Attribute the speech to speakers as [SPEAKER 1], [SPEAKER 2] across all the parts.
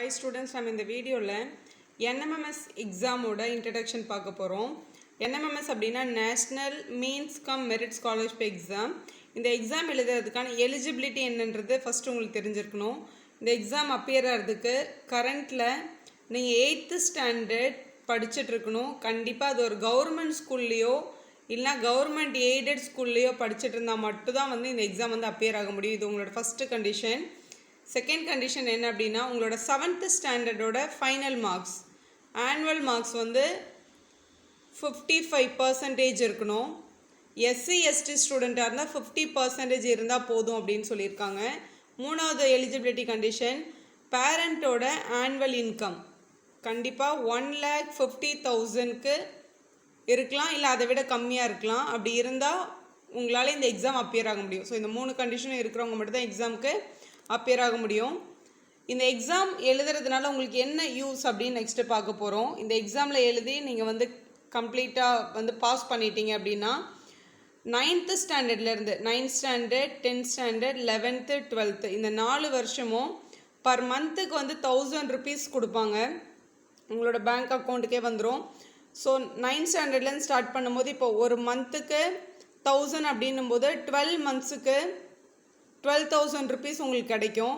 [SPEAKER 1] Hi students, நம்ம இந்த வீடியோவில் NMMS எக்ஸாமோட இன்ட்ரடக்ஷன் பார்க்க போகிறோம். NMMS அப்படின்னா national means come merit scholarship exam. இந்த எக்ஸாம் எழுதுறதுக்கான எலிஜிபிலிட்டி என்னன்றது ஃபஸ்ட்டு உங்களுக்கு தெரிஞ்சிருக்கணும். இந்த எக்ஸாம் அப்பியர் ஆகிறதுக்கு கரண்ட்டில் நீங்கள் 8th ஸ்டாண்டர்ட் படிச்சுட்ருக்கணும். கண்டிப்பாக அது ஒரு கவர்மெண்ட் ஸ்கூல்லையோ இல்லைனா கவர்மெண்ட் எய்டட் ஸ்கூல்லையோ படிச்சுட்டு இருந்தால் மட்டும்தான் வந்து இந்த எக்ஸாம் வந்து அப்பியர் ஆக முடியும். இது உங்களோட ஃபஸ்ட்டு கண்டிஷன். செகண்ட் கண்டிஷன் என்ன அப்படின்னா உங்களோட 7th ஸ்டாண்டர்டோட ஃபைனல் மார்க்ஸ் ஆனுவல் மார்க்ஸ் வந்து 55% இருக்கணும். எஸ்சி எஸ்டி ஸ்டூடெண்ட்டாக இருந்தால் 50% இருந்தால் போதும் அப்படின்னு சொல்லியிருக்காங்க. மூணாவது எலிஜிபிலிட்டி கண்டிஷன் பேரண்ட்டோட ஆனுவல் இன்கம் கண்டிப்பாக 1,50,000க்கு இருக்கலாம், இல்லை அதை விட கம்மியாக இருக்கலாம். அப்படி இருந்தால் உங்களால் இந்த எக்ஸாம் அப்பியர் ஆக முடியும். ஸோ இந்த 3 கண்டிஷனும் இருக்கிறவங்க மட்டும் தான் எக்ஸாமுக்கு அப்பியர் ஆக முடியும். இந்த எக்ஸாம் எழுதுறதுனால உங்களுக்கு என்ன யூஸ் அப்படின்னு நெக்ஸ்ட்டு பார்க்க போகிறோம். இந்த எக்ஸாமில் எழுதி நீங்கள் வந்து கம்ப்ளீட்டாக வந்து பாஸ் பண்ணிட்டீங்க அப்படின்னா 9th ஸ்டாண்டர்ட்லேருந்து 9th standard 10th standard 11th 12th இந்த 4 வருஷமும் பர் மந்த்துக்கு வந்து 1000 rupees கொடுப்பாங்க. உங்களோட பேங்க் அக்கௌண்ட்டுக்கே வந்துடும். ஸோ 9th ஸ்டாண்டர்ட்லேருந்து ஸ்டார்ட் பண்ணும்போது இப்போ ஒரு மந்த்துக்கு 1000 அப்படின்னும் போது 12 monthsக்கு 12,000 rupees உங்களுக்கு கிடைக்கும்.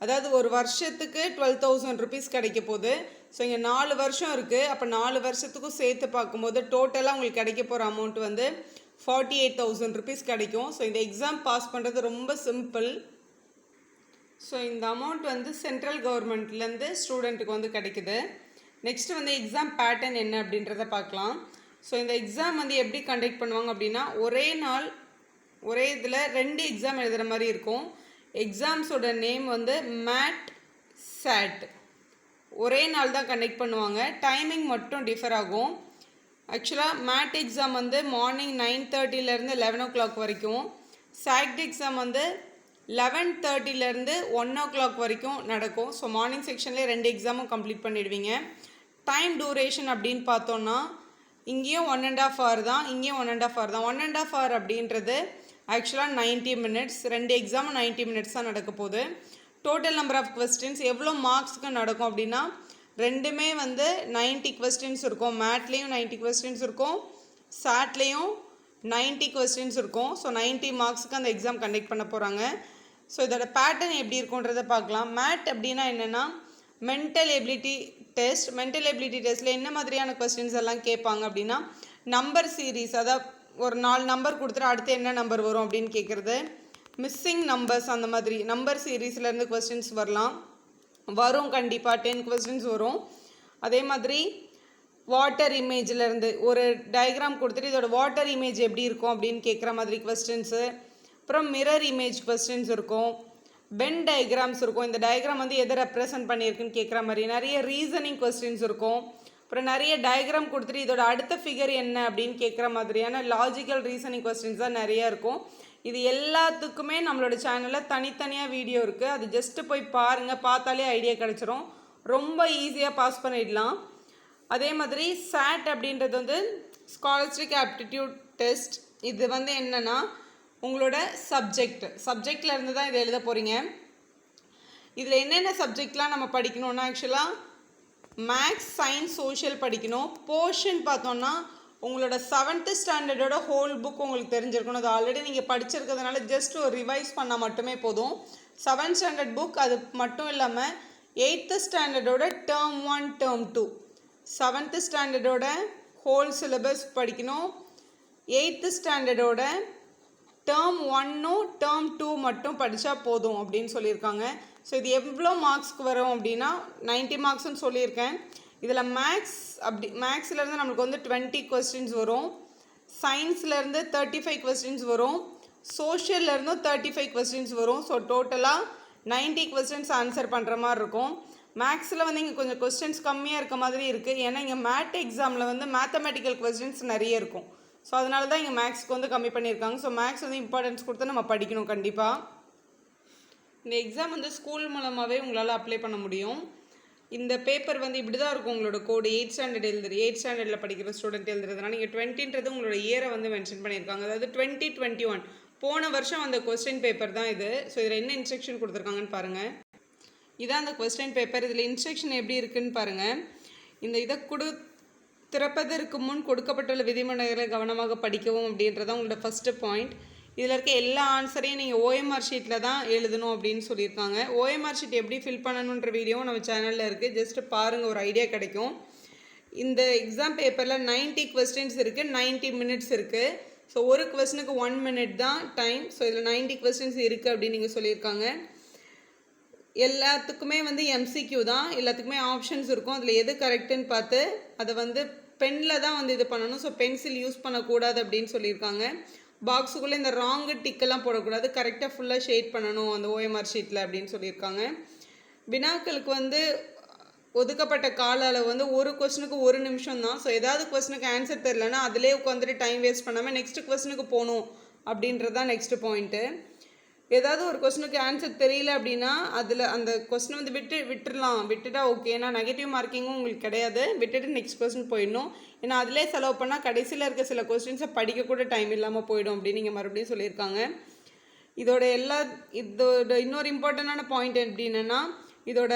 [SPEAKER 1] அதாவது ஒரு வருஷத்துக்கு 12,000 rupees கிடைக்க போகுது. ஸோ இங்கே 4 வருஷம் இருக்குது. அப்போ 4 வருஷத்துக்கும் சேர்த்து பார்க்கும்போது டோட்டலாக உங்களுக்கு கிடைக்க போகிற அமௌண்ட் வந்து 48,000 rupees கிடைக்கும். ஸோ இந்த எக்ஸாம் பாஸ் பண்ணுறது ரொம்ப சிம்பிள். ஸோ இந்த அமௌண்ட் வந்து சென்ட்ரல் கவர்மெண்ட்லேருந்து ஸ்டூடெண்ட்டுக்கு வந்து கிடைக்குது. நெக்ஸ்ட்டு வந்து எக்ஸாம் பேட்டர்ன் என்ன அப்படின்றத பார்க்கலாம். ஸோ இந்த எக்ஸாம் வந்து எப்படி கண்டக்ட் பண்ணுவாங்க அப்படின்னா ஒரே நாள் ஒரே இதில் 2 எக்ஸாம் எழுதுகிற மாதிரி இருக்கும். எக்ஸாம்ஸோட நேம் வந்து மேட் சேட். ஒரே நாள் தான் கண்டக்ட் பண்ணுவாங்க. டைமிங் மட்டும் டிஃபர் ஆகும். ஆக்சுவலாக மேட் எக்ஸாம் வந்து மார்னிங் 9:30லேருந்து 11 o'clock வரைக்கும், சேட் எக்ஸாம் வந்து 11:30லேருந்து 1 o'clock வரைக்கும் நடக்கும். ஸோ மார்னிங் செக்ஷன்லேயே 2 எக்ஸாமும் கம்ப்ளீட் பண்ணிடுவீங்க. டைம் டூரேஷன் அப்படின்னு பார்த்தோன்னா இங்கேயும் 1.5 hour தான், இங்கேயும் 1.5 hour தான். 1.5 hour அப்படின்றது ஆக்சுவலாக 90 minutes. 2 எக்ஸாமும் 90 minutes தான் நடக்க போகுது. டோட்டல் நம்பர் ஆஃப் கொஸ்டின்ஸ் எவ்வளோ மார்க்ஸ்க்கு நடக்கும் அப்படின்னா ரெண்டுமே வந்து 90 questions இருக்கும். மேட்லேயும் 90 questions இருக்கும், சாட்லேயும் 90 questions இருக்கும். ஸோ 90 marksக்கு அந்த எக்ஸாம் கண்டக்ட் பண்ண போகிறாங்க. ஸோ இதோட பேட்டர்ன் எப்படி இருக்குன்றதை பார்க்கலாம். மேட் அப்படின்னா என்னென்னா mental ability test. Mental ability டெஸ்ட்டில் என்ன மாதிரியான கொஸ்டின்ஸ் எல்லாம் கேட்பாங்க அப்படின்னா நம்பர் சீரீஸ், அதாவது ஒரு 4 நம்பர் கொடுத்துட்டு அடுத்து என்ன நம்பர் வரும் அப்படின்னு கேட்குறது, மிஸ்ஸிங் நம்பர்ஸ், அந்த மாதிரி நம்பர் சீரீஸ்லேருந்து கொஸ்டின்ஸ் வரும். கண்டிப்பாக 10 questions வரும். அதே மாதிரி வாட்டர் இமேஜிலேருந்து ஒரு டயக்ராம் கொடுத்துட்டு இதோட வாட்டர் இமேஜ் எப்படி இருக்கும் அப்படின்னு கேட்குற மாதிரி கொஸ்டின்ஸு. அப்புறம் மிரர் இமேஜ் கொஸ்டின்ஸ் இருக்கும். பென் டயக்ராம்ஸ் இருக்கும். இந்த டயக்ராம் வந்து எதை ரெப்ரசன்ட் பண்ணியிருக்குன்னு கேட்குற மாதிரி நிறைய ரீசனிங் கொஸ்டின்ஸ் இருக்கும். அப்புறம் நிறைய டயக்ராம் கொடுத்துட்டு இதோட அடுத்த ஃபிகர் என்ன அப்படின்னு கேட்குற மாதிரியான லாஜிக்கல் ரீசனிங் கொஸ்டின்ஸ் தான் நிறையா இருக்கும். இது எல்லாத்துக்குமே நம்மளோட சேனலில் தனித்தனியாக வீடியோ இருக்குது. அது ஜஸ்ட்டு போய் பாருங்கள், பார்த்தாலே ஐடியா கிடச்சிரும். ரொம்ப ஈஸியாக பாஸ் பண்ணிடலாம். அதே மாதிரி சாட் அப்படின்றது வந்து ஸ்காலர்ஸ்டிக் ஆப்டிடியூட் டெஸ்ட். இது வந்து என்னென்னா உங்களோட சப்ஜெக்டில் இருந்து தான் இதை எழுத போகிறீங்க. இதில் என்னென்ன சப்ஜெக்ட்லாம் நம்ம படிக்கணும்னா ஆக்சுவலாக மேக்ஸ், சயின்ஸ், சோஷியல் படிக்கணும். போர்ஷன் பார்த்தோன்னா உங்களோட 7th ஸ்டாண்டர்டோட ஹோல் புக் உங்களுக்கு தெரிஞ்சிருக்கணும். அது ஆல்ரெடி நீங்கள் படிச்சிருக்கிறதுனால ஜஸ்ட் ஒரு ரிவைஸ் பண்ணால் மட்டுமே போதும். 7th ஸ்டாண்டர்ட் புக் அது மட்டும் இல்லாமல் 8th ஸ்டாண்டர்டோட டேர்ம் 1 டேர்ம் 2 7th ஸ்டாண்டர்டோட ஹோல் சிலபஸ் படிக்கணும். 8th ஸ்டாண்டர்டோட டேர்ம் 1 டேர்ம் 2 மட்டும் படித்தா போதும் அப்படின்னு சொல்லியிருக்காங்க. ஸோ இது எவ்வளோ மார்க்ஸ்க்கு வரும் அப்படின்னா 90 marksன்னு சொல்லியிருக்கேன். இதில் மேக்ஸ்லேருந்து நம்மளுக்கு வந்து 20 questions வரும். சயின்ஸ்லேருந்து 35 questions வரும். சோஷியல்லேருந்தும் 35 questions வரும். ஸோ டோட்டலாக 90 questions ஆன்சர் பண்ணுற மாதிரி இருக்கும். மேக்ஸில் வந்து இங்கே கொஞ்சம் கொஸ்டின்ஸ் கம்மியாக இருக்க மாதிரி இருக்குது. ஏன்னா இங்கே மேட் எக்ஸாமில் வந்து மேத்தமெட்டிக்கல் கொஸ்டின்ஸ் நிறைய இருக்கும். ஸோ அதனால தான் இங்கே மேக்ஸ்க்கு வந்து கம்மி பண்ணியிருக்காங்க. ஸோ மேக்ஸ் வந்து இம்பார்ட்டன்ஸ் கொடுத்து நம்ம படிக்கணும் கண்டிப்பாக. இந்த எக்ஸாம் வந்து ஸ்கூல் மூலமாகவே உங்களால் அப்ளை பண்ண முடியும். இந்த பேப்பர் வந்து இப்படி தான் இருக்கும். உங்களோட கோடு 8th ஸ்டாண்டர்ட் 8th ஸ்டாண்டர்டில் படிக்கிற ஸ்டூடெண்ட் எழுதுறதுனால நீங்கள் 20ன்றது உங்களோட இயரை வந்து மென்ஷன் பண்ணியிருக்காங்க. அதாவது 2021 போன வருஷம் அந்த கொஸ்டின் பேப்பர் தான் இது. ஸோ இதில் என்ன இன்ஸ்ட்ரக்ஷன் கொடுத்துருக்காங்கன்னு பாருங்கள். இதான் அந்த கொஸ்டின் பேப்பர். இதில் இன்ஸ்ட்ரக்ஷன் எப்படி இருக்குன்னு பாருங்கள். இந்த இதை திறப்பதற்கு முன் கொடுக்கப்பட்டுள்ள விதிமுறைகளை கவனமாக படிக்கவும் அப்படின்றதான் உங்களோட ஃபஸ்ட்டு பாயிண்ட். இதில் இருக்க எல்லா ஆன்சரையும் நீங்கள் ஓஎம்ஆர் ஷீட்டில் தான் எழுதணும் அப்படின்னு சொல்லியிருக்காங்க. ஓஎம்ஆர் ஷீட் எப்படி ஃபில் பண்ணணுன்ற வீடியோவும் நம்ம சேனலில் இருக்குது. ஜஸ்ட்டு பாருங்கள், ஒரு ஐடியா கிடைக்கும். இந்த எக்ஸாம் பேப்பரில் 90 கொஸ்டின்ஸ் இருக்குது, 90 மினிட்ஸ் இருக்குது. ஸோ ஒரு கொஸ்டினுக்கு 1 மினிட் தான் டைம். ஸோ இதில் 90 கொஸ்டின்ஸ் இருக்குது அப்படின்னு நீங்கள் சொல்லியிருக்காங்க. எல்லாத்துக்குமே வந்து எம்சிக்யூ தான், எல்லாத்துக்குமே ஆப்ஷன்ஸ் இருக்கும். அதில் எது கரெக்டுன்னு பார்த்து அதை வந்து பெனில் தான் வந்து இது பண்ணணும். ஸோ பென்சில் யூஸ் பண்ணக்கூடாது அப்படின்னு சொல்லியிருக்காங்க. பாக்ஸுக்குள்ளே இந்த ராங்கு டிக்கெல்லாம் போடக்கூடாது, கரெக்டாக ஃபுல்லாக ஷேட் பண்ணணும் அந்த ஓஎம்ஆர் ஷீட்டில் அப்படின்னு சொல்லியிருக்காங்க. வினாக்களுக்கு வந்து ஒதுக்கப்பட்ட கால அளவு வந்து ஒரு கொஸ்டினுக்கு 1 நிமிஷம் தான். ஸோ ஏதாவது கொஸ்டினுக்கு ஆன்சர் தெரிலனா அதிலே உட்காந்துட்டு டைம் வேஸ்ட் பண்ணாமல் நெக்ஸ்ட் கொஸ்டினுக்கு போகணும் அப்படின்றது தான் நெக்ஸ்ட் பாயிண்ட்டு. ஏதாவது ஒரு கொஸ்டினுக்கு ஆன்சர் தெரியல அப்படின்னா அதில் அந்த கொஸ்டினை வந்து விட்டுட்டா ஓகே. ஏன்னா நெகட்டிவ் மார்க்கிங்கும் உங்களுக்கு கிடையாது. விட்டுட்டு நெக்ஸ்ட் கொஸ்டின் போயிடணும். ஏன்னா அதிலே செலவு பண்ணால் கடைசியில் இருக்க சில கொஸ்டின்ஸை படிக்கக்கூட டைம் இல்லாமல் போயிடும் அப்படின்னு நீங்கள் மறுபடியும் சொல்லியிருக்காங்க. இதோட இன்னொரு இம்பார்ட்டண்டான பாயிண்ட் எப்படின்னா, இதோட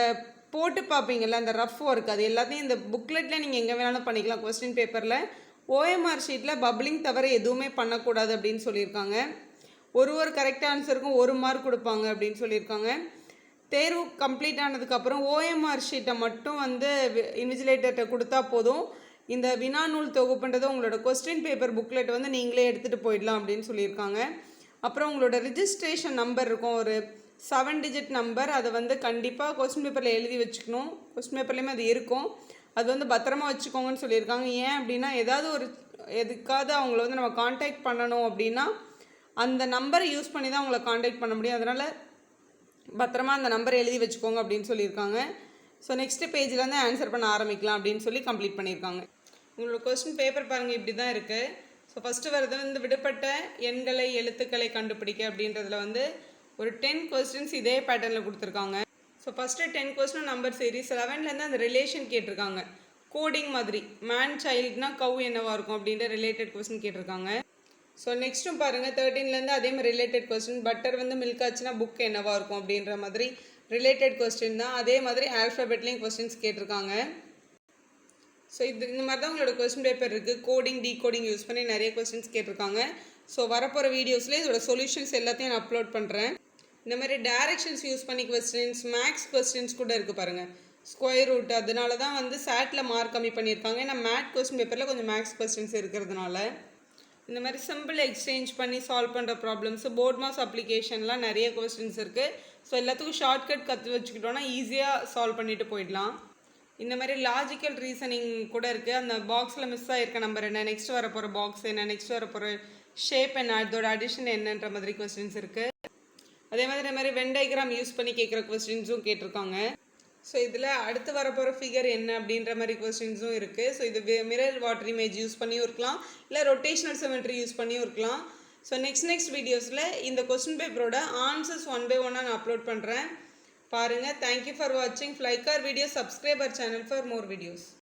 [SPEAKER 1] போட்டு பார்ப்பீங்கள்ல அந்த ரஃப் ஒர்க், அது எல்லாத்தையும் இந்த புக்லெட்டில் நீங்கள் எங்கே வேணாலும் பண்ணிக்கலாம். கொஸ்டின் பேப்பரில் ஓஎம்ஆர் ஷீட்டில் பப்ளிங் தவிர எதுவுமே பண்ணக்கூடாது அப்படின்னு சொல்லியிருக்காங்க. ஒரு கரெக்ட் ஆன்சருக்கும் 1 மார்க் கொடுப்பாங்க அப்படின்னு சொல்லியிருக்காங்க. தேர்வு கம்ப்ளீட் ஆனதுக்கப்புறம் ஓஎம்ஆர் ஷீட்டை மட்டும் வந்து இன்விஜிலேட்டர்கிட்ட கொடுத்தா போதும். இந்த வினா நூல் தொகுப்புன்றது உங்களோட கொஸ்டின் பேப்பர் புக்லெட் வந்து நீங்களே எடுத்துகிட்டு போயிடலாம் அப்படின்னு சொல்லியிருக்காங்க. அப்புறம் உங்களோட ரிஜிஸ்ட்ரேஷன் நம்பர் இருக்கும், ஒரு 7 டிஜிட் நம்பர். அதை வந்து கண்டிப்பாக கொஸ்டின் பேப்பரில் எழுதி வச்சுக்கணும். கொஸ்டின் பேப்பர்லேயுமே அது இருக்கும். அது வந்து பத்திரமா வச்சுக்கோங்கன்னு சொல்லியிருக்காங்க. ஏன் அப்படின்னா எதுக்காவது அவங்கள வந்து நம்ம காண்டாக்ட் பண்ணணும் அப்படின்னா அந்த நம்பரை யூஸ் பண்ணி தான் அவங்கள காண்டாக்ட் பண்ண முடியும். அதனால் பத்திரமா அந்த நம்பரை எழுதி வச்சுக்கோங்க அப்படின்னு சொல்லியிருக்காங்க. ஸோ நெக்ஸ்ட்டு பேஜில் வந்து ஆன்சர் பண்ண ஆரம்பிக்கலாம் அப்படின்னு சொல்லி கம்ப்ளீட் பண்ணியிருக்காங்க. உங்களோட கொஸ்டின் பேப்பர் பாருங்கள், இப்படி தான் இருக்குது. ஸோ ஃபஸ்ட்டு வரது வந்து விடுபட்ட எண்களை எழுத்துக்களை கண்டுபிடிக்க அப்படின்றதுல வந்து ஒரு 10 கொஸ்டின்ஸ் இதே பேட்டர்னில் கொடுத்துருக்காங்க. So first 10 question number series 11லேருந்து அந்த ரிலேஷன் கேட்டிருக்காங்க. கோடிங் மாதிரி மேன் சைல்டுனா கவ் என்னவாக இருக்கும் அப்படின்ற ரிலேட்டட் கொஸ்டின் கேட்டிருக்காங்க. ஸோ நெக்ஸ்ட்டும் பாருங்கள் 13லேருந்து அதே மாதிரி ரிலேட்டட் கொஸ்டின். பட்டர் வந்து மில்க் ஆச்சுன்னா புக் என்னவாக இருக்கும் அப்படின்ற மாதிரி ரிலேட்டட் கொஸ்டின் தான். அதே மாதிரி ஆல்ஃபபெட்லேயும் கொஸ்டின்ஸ் கேட்டிருக்காங்க. ஸோ இந்த மாதிரி தான் உங்களோட கொஸ்டின் பேப்பர் இருக்குது. கோடிங் டீகோடிங் யூஸ் பண்ணி நிறைய கொஸ்டின்ஸ் கேட்டிருக்காங்க. ஸோ வரப்போகிற வீடியோஸில் இதோட சொல்யூஷன்ஸ் எல்லாத்தையும் நான் அப்லோட் பண்ணுறேன். இந்த மாதிரி டைரக்ஷன்ஸ் யூஸ் பண்ணி கொஸ்டின்ஸ், மேக்ஸ் கொஸ்டின்ஸ் கூட இருக்குது பாருங்கள். ஸ்கொயர் ரூட், அதனால தான் வந்து சேட்டில் மார்க் கம்மி பண்ணியிருக்காங்க. ஏன்னா மேட் கொஸ்டின் பேப்பரில் கொஞ்சம் மேக்ஸ் கொஸ்டின்ஸ் இருக்கிறதுனால. இந்த மாதிரி சிம்பிள் எக்ஸ்சேஞ்ச் பண்ணி சால்வ் பண்ணுற ப்ராப்ளம்ஸ், போர்ட் மாஸ் அப்ளிகேஷன்லாம் நிறைய கொஸ்டின்ஸ் இருக்குது. ஸோ எல்லாத்துக்கும் ஷார்ட்கட் கற்று வச்சுக்கிட்டோன்னா ஈஸியாக சால்வ் பண்ணிட்டு போயிடலாம். இந்த மாதிரி லாஜிக்கல் ரீசனிங் கூட இருக்குது. அந்த பாக்ஸில் மிஸ் ஆகிருக்க நம்பர் என்ன, நெக்ஸ்ட் வரப்போகிற பாக்ஸ் என்ன, நெக்ஸ்ட் வரப்போகிற ஷேப் என்ன, அதோட அடிஷன் என்னன்ற மாதிரி கொஸ்டின்ஸ் இருக்குது. அதே மாதிரி வென் டயக்ராம் யூஸ் பண்ணி கேட்குற கொஸ்டின்ஸும் கேட்டிருக்காங்க. ஸோ இதில் அடுத்து வரப்போகிற ஃபிகர் என்ன அப்படின்ற மாதிரி கொஸ்டின்ஸும் இருக்குது. ஸோ இது மிரர் வாட்டர் இமேஜ் யூஸ் பண்ணியும் இருக்கலாம், இல்லை ரொட்டேஷனல் சிமெட்ரி யூஸ் பண்ணியும் இருக்கலாம். ஸோ நெக்ஸ்ட் வீடியோஸில் இந்த கொஸ்டின் பேப்பரோட ஆன்சர்ஸ் 1 by 1 நான் அப்லோட் பண்ணுறேன். பாருங்கள். தேங்க்யூ ஃபார் வாட்சிங். Like our video, subscribe our channel for more videos.